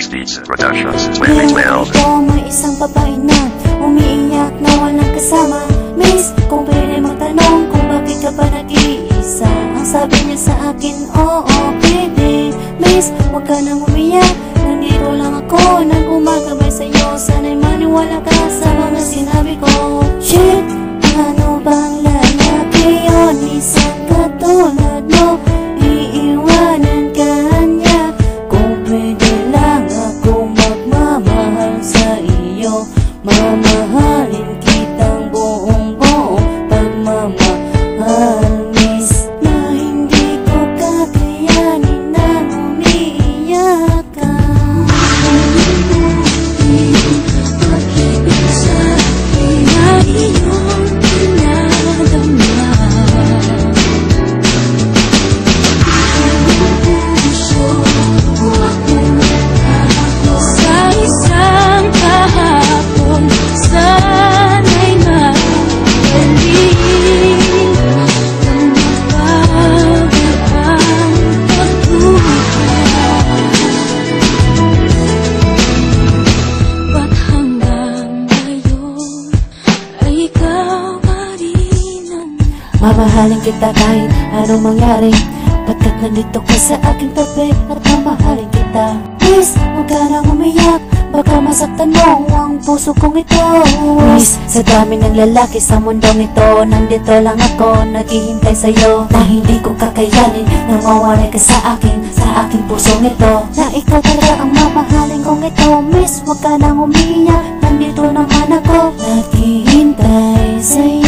Mix Beats Productions. Well. Ito may isang babae na umiiyak na walang kasama. Miss, kung pwede magtanong kung bakit ka ba nag-iisa. Ang sabi niya sa akin, oo, pwede. Miss, huwag ka nang umiyak, nandito lang ako nang gumagabay sa'yo. Sana'y maniwala ka sa mga sinabi ko. Shit, ano bang lalaki yun? Isang katulad mo, iiwanan ka niya. Kung pwede lang ako magmamahal sa iyo, mamahalin kitang buong-buong pagmamahal. Miss, na hindi ko kakayanin na umiiyak ka. Pag-ibig sa akin na iyong pinadama. Puso ko ako sa isang kahapon. Sana'y mabalik ang mabago ang pagbuhay. Ba't hanggang ngayon ay ikaw pa rin ang mamahalin kita kahit anong mangyari. Pagkat nandito ka sa aking tabi at mamahalin kita. Miss, huwag ka nang umiyak, baka masaktan mo ang puso kong ito. Miss, sa dami ng lalaki sa mundong ito, nandito lang ako naghihintay sa'yo. Na hindi ko kakayanin na mawalay ka sa aking pusong ito. Na ikaw talaga ang mamahalin kong ito. Miss, huwag ka nang umiyak, nandito naman ako naghihintay sa'yo.